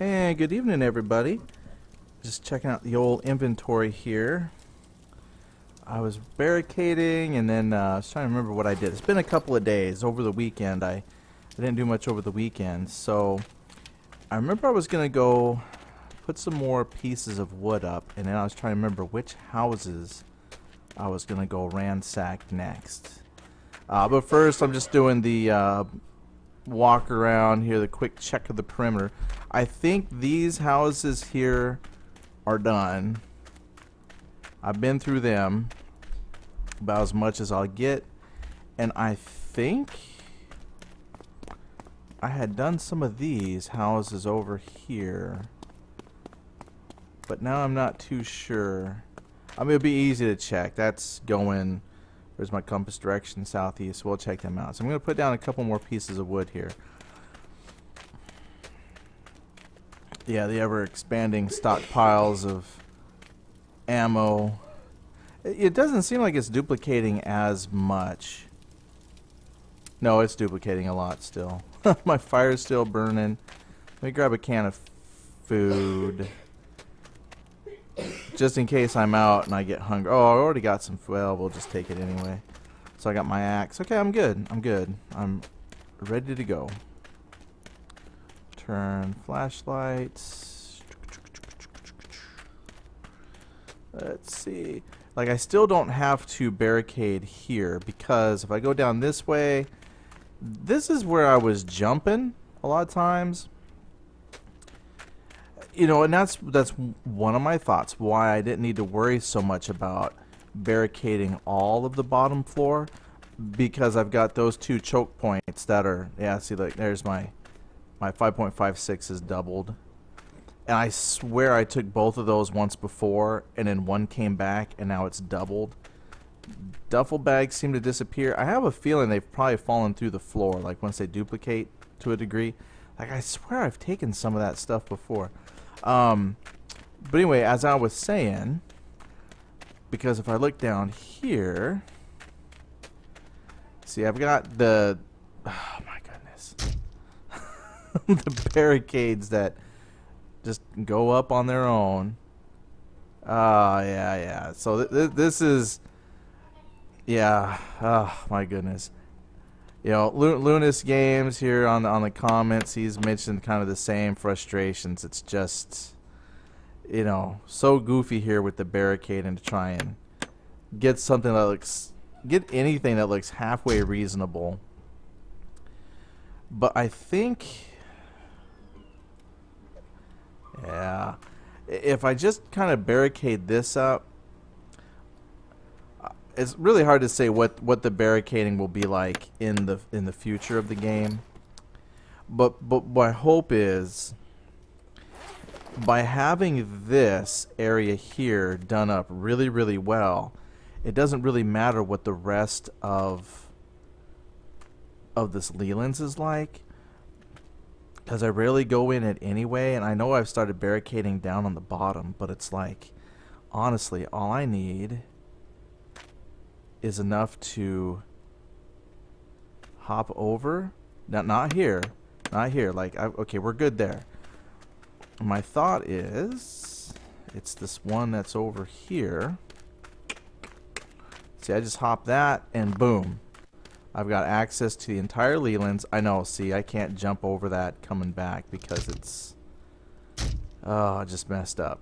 And good evening, everybody. Just checking out the old inventory here. I was barricading, and then I was trying to remember what I did. It's been a couple of days over the weekend. I didn't do much over the weekend, so I remember I was going to go put some more pieces of wood up, and then I was trying to remember which houses I was going to go ransack next. But first, I'm just doing the walk around here, the quick check of the perimeter. I think these houses here are done. I've been through them about as much as I'll get, and I think I had done some of these houses over here, but now I'm not too sure. I mean, it'll be easy to check. That's going, there's my compass direction, southeast. We'll check them out. So I'm going to put down a couple more pieces of wood here. Yeah, the ever-expanding stockpiles of ammo. It doesn't seem like it's duplicating as much. No, it's duplicating a lot still. My fire's still burning. Let me grab a can of food. Just in case I'm out and I get hungry. Oh, I already got some food. Well, we'll just take it anyway. So I got my axe. Okay, I'm good. I'm good. I'm ready to go. Turn flashlights. Let's see. Like, I still don't have to barricade here because if I go down this way, this is where I was jumping a lot of times. You know, and that's one of my thoughts why I didn't need to worry so much about barricading all of the bottom floor, because I've got those two choke points that are, yeah, see, like, there's my 5.56 is doubled. And I swear I took both of those once before, and then one came back, and now it's doubled. Duffel bags seem to disappear. I have a feeling they've probably fallen through the floor, like once they duplicate to a degree. Like, I swear I've taken some of that stuff before. But anyway, as I was saying, because if I look down here, see, I've got the, oh my goodness, the barricades that just go up on their own. Yeah. So this is, yeah. Oh my goodness. You know, Lunas Games here on the comments, he's mentioned kind of the same frustrations. It's just, you know, so goofy here with the barricade, and to try and get something that looks, get anything that looks halfway reasonable. But I think, yeah, if I just kind of barricade this up, it's really hard to say what the barricading will be like in the future of the game. But my hope is, by having this area here done up really, really well, it doesn't really matter what the rest of this Leland's is like, because I rarely go in it anyway. And I know I've started barricading down on the bottom, but it's like, honestly, all I need is enough to hop over. Not here. Like, okay, we're good there. My thought is, it's this one that's over here. See, I just hop that, and boom. I've got access to the entire Leland's. I know, see, I can't jump over that coming back because it's, oh, I just messed up.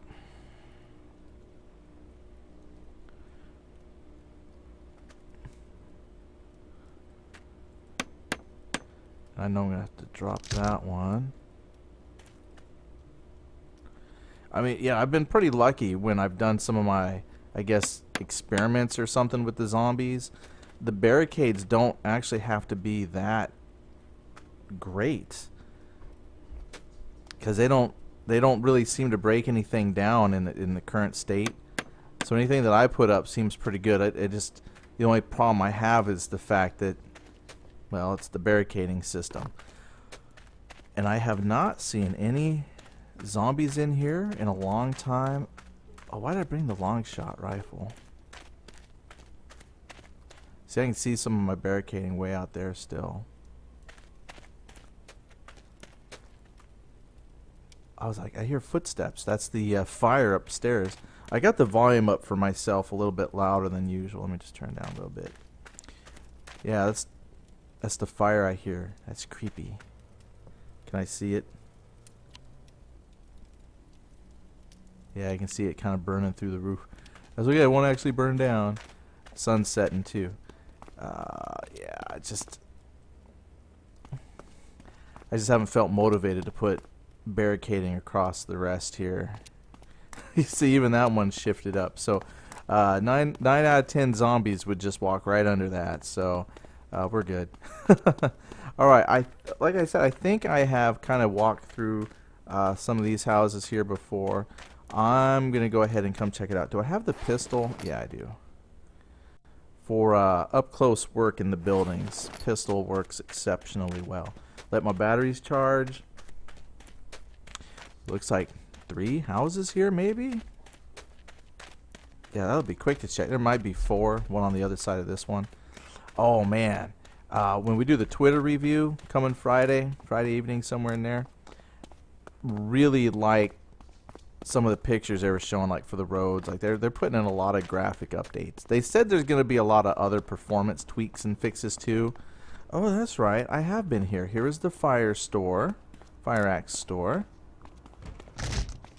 I know I'm going to have to drop that one. I mean, yeah, I've been pretty lucky when I've done some of my, I guess, experiments or something with the zombies. The barricades don't actually have to be that great, because they don't really seem to break anything down in the current state. So anything that I put up seems pretty good. It just, the only problem I have is the fact that, well, it's the barricading system. And I have not seen any zombies in here in a long time. Oh, why did I bring the long shot rifle? See, I can see some of my barricading way out there still. I was like, I hear footsteps. That's the fire upstairs. I got the volume up for myself a little bit louder than usual. Let me just turn it down a little bit. Yeah, that's the fire I hear. That's creepy. Can I see it? Yeah, I can see it kind of burning through the roof. I was like, yeah, it won't actually burn down. Sun's setting too. Yeah, I just haven't felt motivated to put barricading across the rest here. You see, even that one shifted up. So 9 out of 10 zombies would just walk right under that. So we're good. All right, like I said, I think I have kind of walked through some of these houses here before. I'm gonna go ahead and come check it out. Do I have the pistol? Yeah, I do. For up close work in the buildings, pistol works exceptionally well. Let my batteries charge. Looks like 3 houses here, maybe? Yeah, that'll be quick to check. There might be 4, one on the other side of this one. Oh, man. When we do the Twitter review coming Friday evening, somewhere in there, really like some of the pictures they were showing, like for the roads. Like they're putting in a lot of graphic updates. They said there's going to be a lot of other performance tweaks and fixes too. Oh, that's right. I have been here. Here is the fire axe store.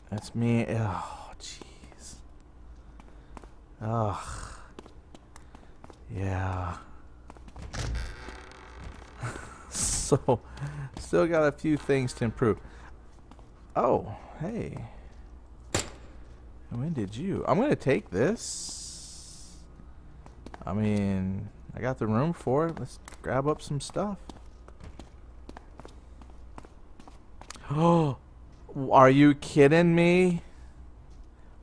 That's me. Oh, jeez. Ugh. Yeah. So, still got a few things to improve. Oh, hey. When did you? I'm going to take this. I mean, I got the room for it. Let's grab up some stuff. Oh, are you kidding me?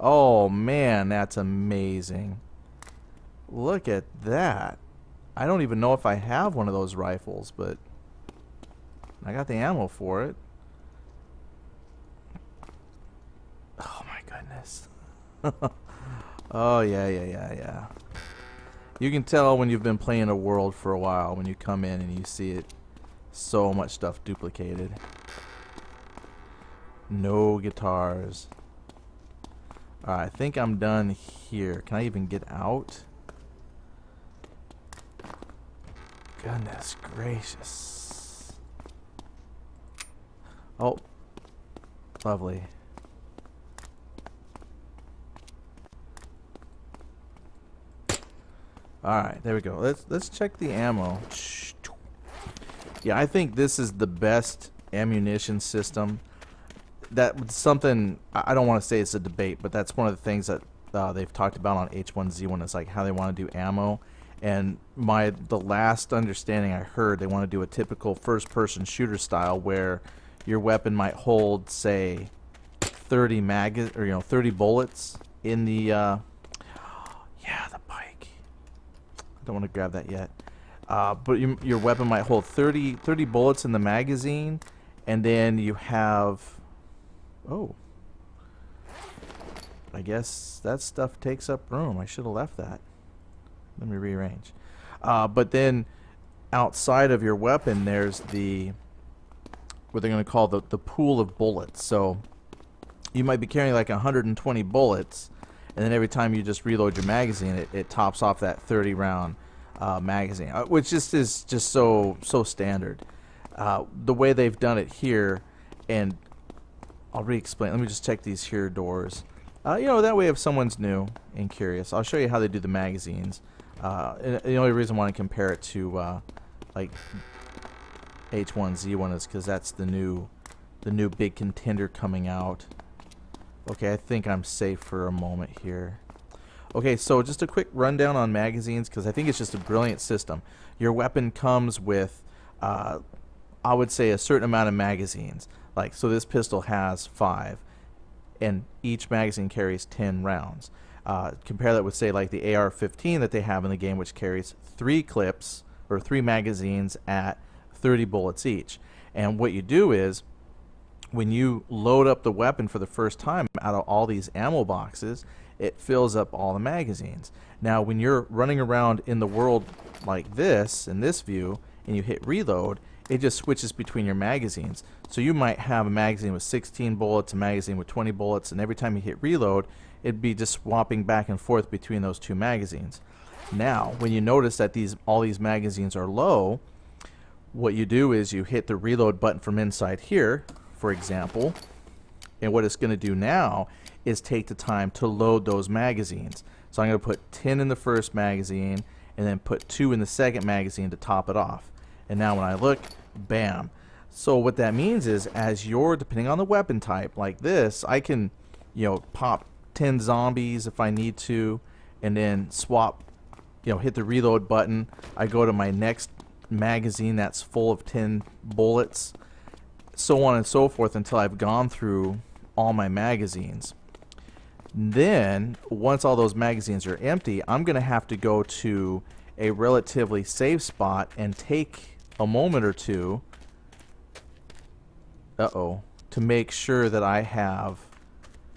Oh, man, that's amazing. Look at that. I don't even know if I have one of those rifles, but I got the ammo for it. Oh, my goodness. Oh, yeah. You can tell when you've been playing a world for a while when you come in and you see it. So much stuff duplicated. No guitars. Alright, I think I'm done here. Can I even get out? Goodness gracious. Oh, lovely. Alright, there we go. Let's check the ammo. Yeah, I think this is the best ammunition system. That's something, I don't want to say it's a debate, but that's one of the things that they've talked about on H1Z1 is like how they want to do ammo. And the last understanding I heard, they want to do a typical first-person shooter style where your weapon might hold, say, 30 bullets in the yeah, the bike. I don't want to grab that yet. But your weapon might hold 30 bullets in the magazine, and then you have... Oh. I guess that stuff takes up room. I should have left that. Let me rearrange. But then outside of your weapon, there's what they're going to call the pool of bullets. So you might be carrying like 120 bullets, and then every time you just reload your magazine, it tops off that 30 round magazine, which is just so standard. The way they've done it here, and I'll re-explain. Let me just check these here doors. That way if someone's new and curious, I'll show you how they do the magazines. And the only reason I want to compare it to like H1Z1 is because that's the new big contender coming out. Okay, I think I'm safe for a moment here. Okay, so just a quick rundown on magazines, because I think it's just a brilliant system. Your weapon comes with, I would say, a certain amount of magazines. Like, so this pistol has 5, and each magazine carries 10 rounds. Compare that with, say, like the AR-15 that they have in the game, which carries 3 clips, or 3 magazines at 30 bullets each. And what you do is, when you load up the weapon for the first time out of all these ammo boxes, it fills up all the magazines. Now, when you're running around in the world like this, in this view, and you hit reload, it just switches between your magazines. So you might have a magazine with 16 bullets, a magazine with 20 bullets, and every time you hit reload, it'd be just swapping back and forth between those two magazines. Now, when you notice that all these magazines are low, what you do is you hit the reload button from inside here, for example, and what it's going to do now is take the time to load those magazines. So I'm going to put 10 in the first magazine and then put 2 in the second magazine to top it off. And now when I look, bam. So what that means is, as you're, depending on the weapon type, like this, I can, pop 10 zombies if I need to, and then swap, hit the reload button. I go to my next magazine that's full of 10 bullets, so on and so forth until I've gone through all my magazines. Then, once all those magazines are empty, I'm going to have to go to a relatively safe spot and take a moment or two to make sure that I have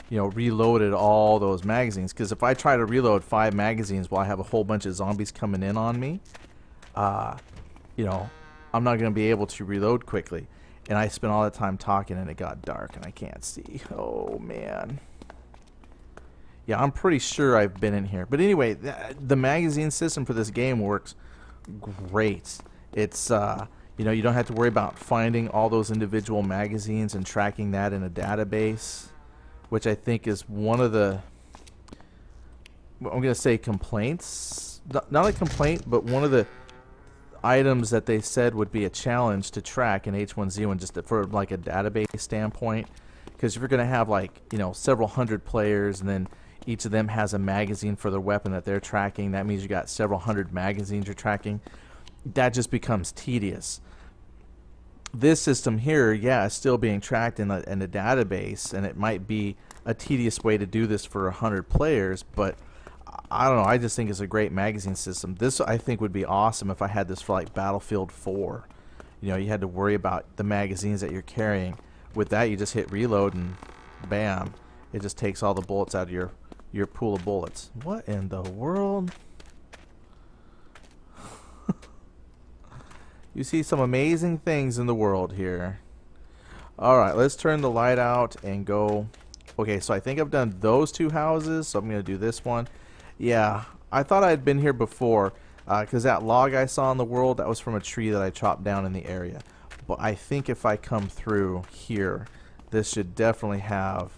reloaded all those magazines. Because if I try to reload 5 magazines while I have a whole bunch of zombies coming in on me, I'm not going to be able to reload quickly. And I spent all that time talking and it got dark and I can't see. Oh man. Yeah, I'm pretty sure I've been in here. But anyway, the magazine system for this game works great. It's, you don't have to worry about finding all those individual magazines and tracking that in a database, which I think is one of the, I'm going to say complaints. Not a complaint, but one of the items that they said would be a challenge to track in H1Z1, just for like a database standpoint. Because if you're going to have like, several hundred players and then each of them has a magazine for their weapon that they're tracking, that means you got several hundred magazines you're tracking. That just becomes tedious. This system here, is still being tracked in a database, and it might be a tedious way to do this for 100 players, but I don't know, I just think it's a great magazine system. This, I think, would be awesome if I had this for like Battlefield 4. You had to worry about the magazines that you're carrying. With that, you just hit reload and bam, it just takes all the bullets out of your pool of bullets. What in the world? You see some amazing things in the world here. Alright, let's turn the light out and go. Okay, so I think I've done those 2 houses, so I'm going to do this one. Yeah, I thought I had been here before, because that log I saw in the world, that was from a tree that I chopped down in the area. But I think if I come through here, this should definitely have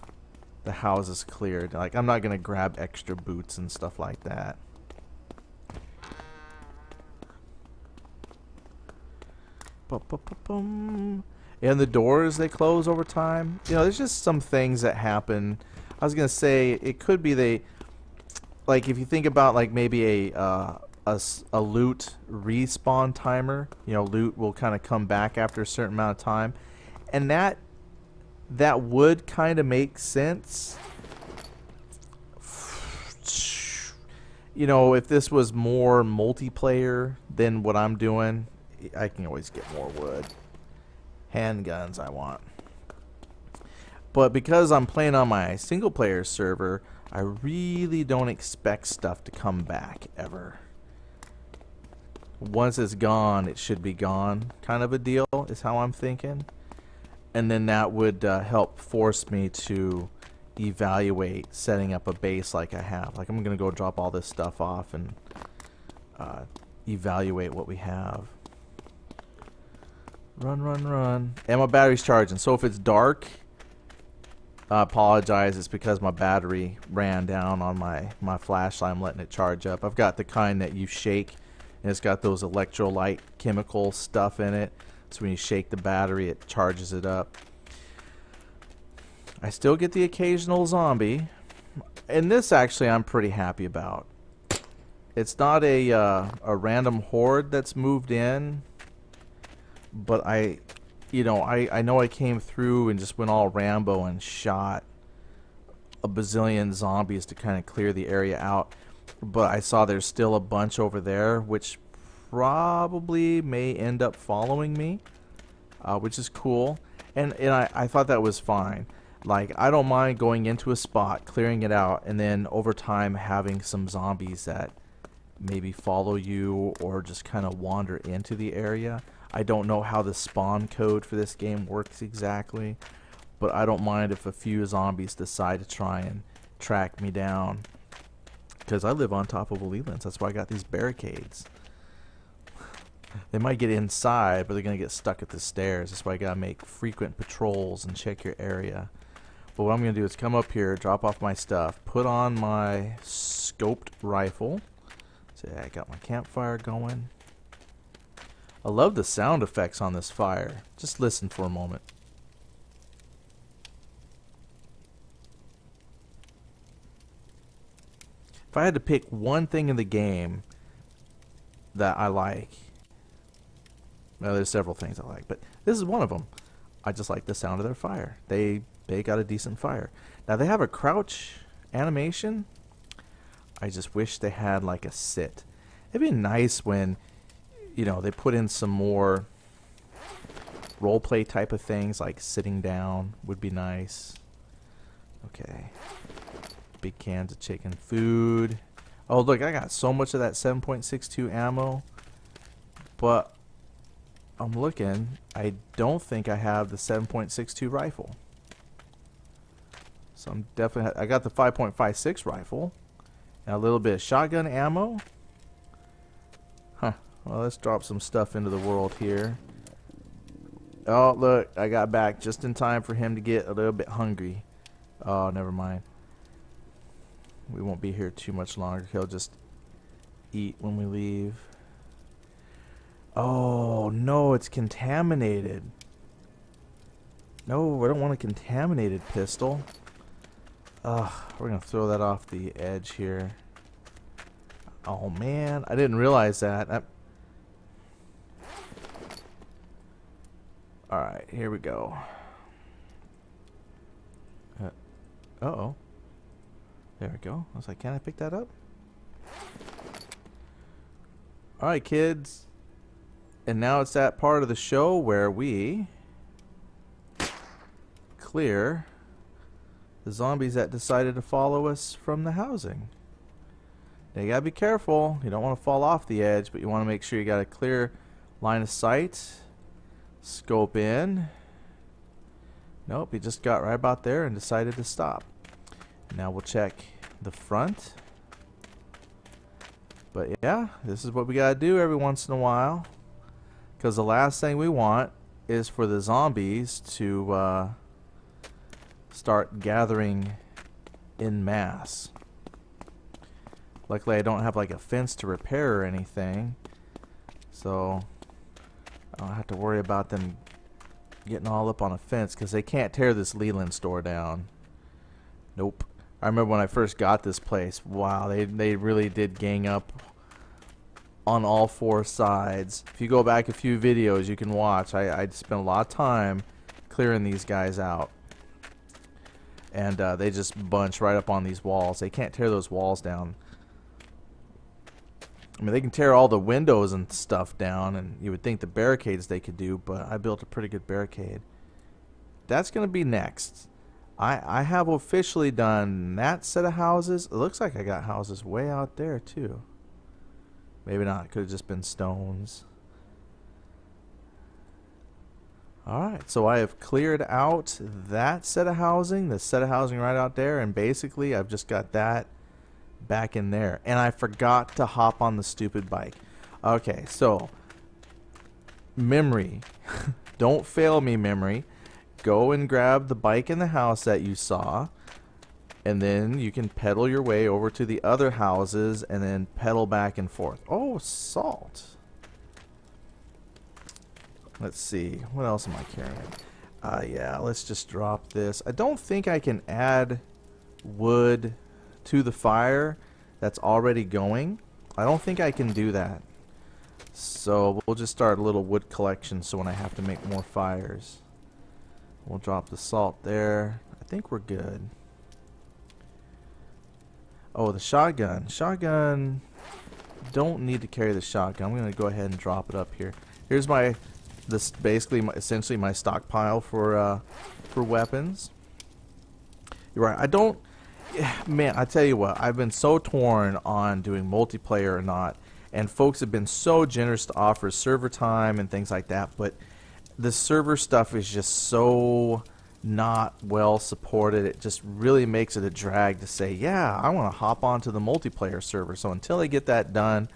the houses cleared. Like, I'm not going to grab extra boots and stuff like that. And the doors, they close over time. There's just some things that happen. I was going to say, it could be like if you think about like maybe a loot respawn timer, loot will kind of come back after a certain amount of time, and that would kind of make sense. If this was more multiplayer than what I'm doing, I can always get more wood. Handguns I want. But because I'm playing on my single player server, I really don't expect stuff to come back ever. Once it's gone, it should be gone, kind of a deal is how I'm thinking. And then that would help force me to evaluate setting up a base like I have. Like, I'm going to go drop all this stuff off and evaluate what we have. Run, run, run. And my battery's charging. So if it's dark, I apologize. It's because my battery ran down on my flashlight. I'm letting it charge up. I've got the kind that you shake, and it's got those electrolyte chemical stuff in it. So when you shake the battery, it charges it up. I still get the occasional zombie. And this, actually, I'm pretty happy about. It's not a random horde that's moved in. But I know I came through and just went all Rambo and shot a bazillion zombies to kind of clear the area out. But I saw there's still a bunch over there, which probably may end up following me, which is cool. And I thought that was fine. Like, I don't mind going into a spot, clearing it out, and then over time having some zombies that maybe follow you or just kind of wander into the area. I don't know how the spawn code for this game works exactly, but I don't mind if a few zombies decide to try and track me down, because I live on top of Leland's. That's why I got these barricades. They might get inside, but they're going to get stuck at the stairs. That's why I got to make frequent patrols and check your area. But what I'm going to do is come up here, drop off my stuff, put on my scoped rifle. So I got my campfire going. I love the sound effects on this fire. Just listen for a moment. If I had to pick one thing in the game that I like, well, there's several things I like, but this is one of them. I just like the sound of their fire. They got a decent fire. Now they have a crouch animation. I just wish they had like a sit. It'd be nice when, you know, they put in some more roleplay type of things, like sitting down would be nice. Okay. Big cans of chicken food. Oh, look, I got so much of that 7.62 ammo. But I'm looking. I don't think I have the 7.62 rifle. So I'm definitely... I got the 5.56 rifle. And a little bit of shotgun ammo. Huh. Well, let's drop some stuff into the world here. Oh, look. I got back just in time for him to get a little bit hungry. Oh, never mind. We won't be here too much longer. He'll just eat when we leave. Oh, no, it's contaminated. No, I don't want a contaminated pistol. Ugh, we're going to throw that off the edge here. Oh, man, I didn't realize that. Alright, here we go. Uh-oh. There we go. I was like, can I pick that up? Alright, kids. And now it's that part of the show where we clear the zombies that decided to follow us from the housing. Now you gotta be careful. You don't want to fall off the edge, but you want to make sure you got a clear line of sight. Scope in. Nope, he just got right about there and decided to stop. Now we'll check the front. But yeah, this is what we gotta do every once in a while, because the last thing we want is for the zombies to start gathering in mass. Luckily I don't have like a fence to repair or anything, so I don't have to worry about them getting all up on a fence, because they can't tear this Leland store down. Nope. I remember when I first got this place, wow, they really did gang up on all four sides. If you go back a few videos you can watch, I spent a lot of time clearing these guys out. And they just bunch right up on these walls. They can't tear those walls down. I mean, they can tear all the windows and stuff down, and you would think the barricades they could do, but I built a pretty good barricade. That's going to be next. I have officially done that set of houses. It looks like I got houses way out there too. Maybe not. It could have just been stones. Alright, so I have cleared out that set of housing, the set of housing right out there, and basically I've just got that back in there. And I forgot to hop on the stupid bike. Okay, so memory. Don't fail me, memory. Go and grab the bike in the house that you saw, and then you can pedal your way over to the other houses and then pedal back and forth. Oh, salt. Let's see. What else am I carrying? Yeah, let's just drop this. I don't think I can add wood to the fire that's already going. I don't think I can do that. So we'll just start a little wood collection so when I have to make more fires. We'll drop the salt there. I think we're good. Oh, the shotgun. Shotgun. Don't need to carry the shotgun. I'm going to go ahead and drop it up here. Here's this basically essentially my stockpile for weapons. You're right. I don't. Man, I tell you what. I've been so torn on doing multiplayer or not, and folks have been so generous to offer server time and things like that, but the server stuff is just so not well supported. It just really makes it a drag to say, yeah, I want to hop onto the multiplayer server. So until they get that done,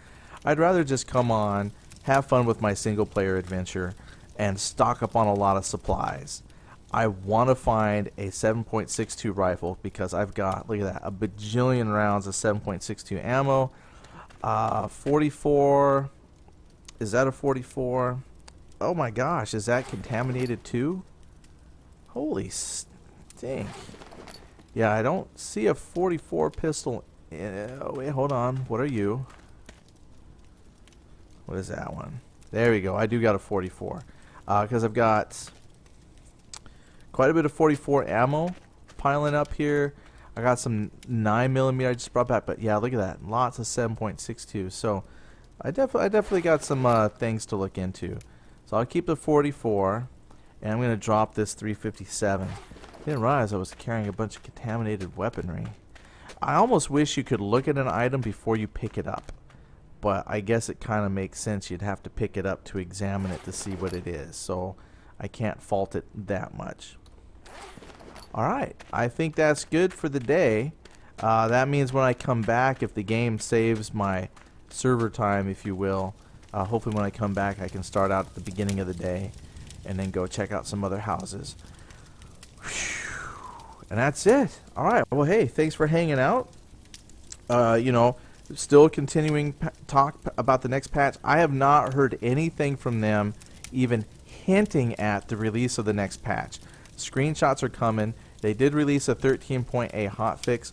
I'd rather just come on, have fun with my single player adventure, and stock up on a lot of supplies. I want to find a 7.62 rifle because I've got, look at that, a bajillion rounds of 7.62 ammo. 44, is that a 44? Oh my gosh, is that contaminated too? Holy stink. Yeah, I don't see a 44 pistol. Oh, wait, hold on. What are you? What is that one? There we go. I do got a 44. Because I've got quite a bit of 44 ammo piling up here. I got some 9mm I just brought back. But yeah, look at that. Lots of 7.62. So I definitely got some things to look into. So I'll keep the 44. And I'm going to drop this 357. Didn't realize I was carrying a bunch of contaminated weaponry. I almost wish you could look at an item before you pick it up. But I guess it kind of makes sense. You'd have to pick it up to examine it to see what it is. So I can't fault it that much. Alright, I think that's good for the day. That means when I come back, if the game saves my server time, if you will, hopefully when I come back I can start out at the beginning of the day and then go check out some other houses. And that's it. Alright, well hey, thanks for hanging out. You know, still continuing talk about the next patch. I have not heard anything from them even hinting at the release of the next patch. Screenshots are coming. They did release a 13.8 hotfix.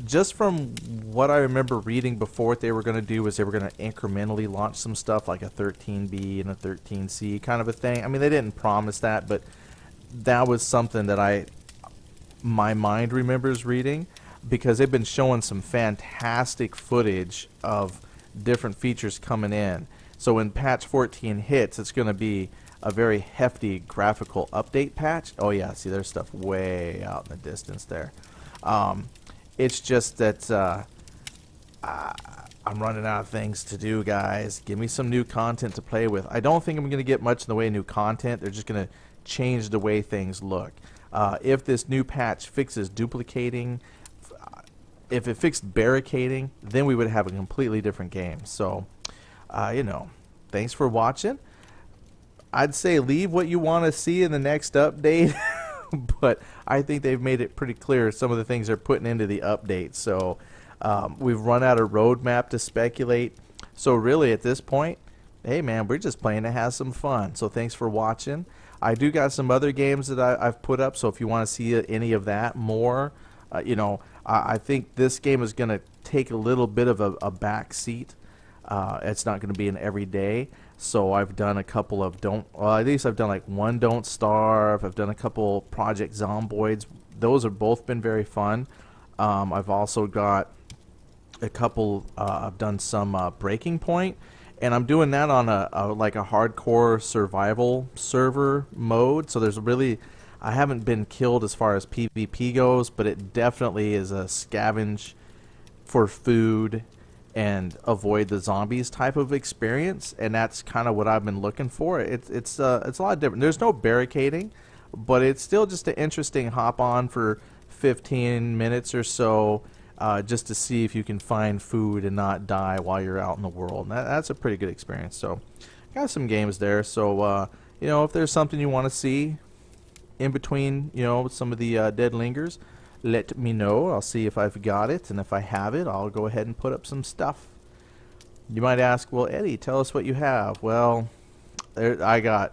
Just from what I remember reading before, what they were going to do was they were going to incrementally launch some stuff like a 13B and a 13C kind of a thing. I mean, they didn't promise that, but that was something that my mind remembers reading, because they've been showing some fantastic footage of different features coming in. So when patch 14 hits, it's going to be a very hefty graphical update patch. Oh yeah, see, there's stuff way out in the distance there. It's just that I'm running out of things to do, guys. Give me some new content to play with. I don't think I'm going to get much in the way of new content. They're just going to change the way things look. If this new patch fixes duplicating, if it fixed barricading, then we would have a completely different game. So, you know, thanks for watching. I'd say leave what you want to see in the next update. But I think they've made it pretty clear some of the things they're putting into the update. So we've run out of roadmap to speculate. So really at this point, hey man, we're just playing to have some fun. So thanks for watching. I do got some other games that I've put up. So if you want to see any of that more, you know, I think this game is going to take a little bit of a back seat. It's not going to be an everyday. So I've done a couple of at least I've done like one Don't Starve. I've done a couple Project Zomboids. Those have both been very fun. I've also got a couple, I've done some Breaking Point, and I'm doing that on like a hardcore survival server mode. So there's really, I haven't been killed as far as PvP goes, but it definitely is a scavenge for food and avoid the zombies type of experience, and that's kind of what I've been looking for. It's a lot different. There's no barricading, but it's still just an interesting hop on for 15 minutes or so, just to see if you can find food and not die while you're out in the world. And that's a pretty good experience. So got some games there. So you know, if there's something you want to see in between, you know, some of the Dead Lingers, let me know. I'll see if I've got it, and if I have it, I'll go ahead and put up some stuff. You might ask, well, Eddie, tell us what you have. Well, I got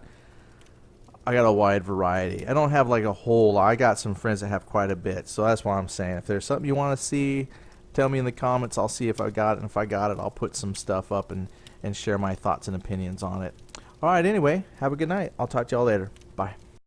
a wide variety. I don't have like a whole lot. I got some friends that have quite a bit, so that's why I'm saying, if there's something you want to see, tell me in the comments. I'll see if I got it, and if I got it, I'll put some stuff up and share my thoughts and opinions on it. Alright, anyway, have a good night. I'll talk to y'all later. Bye.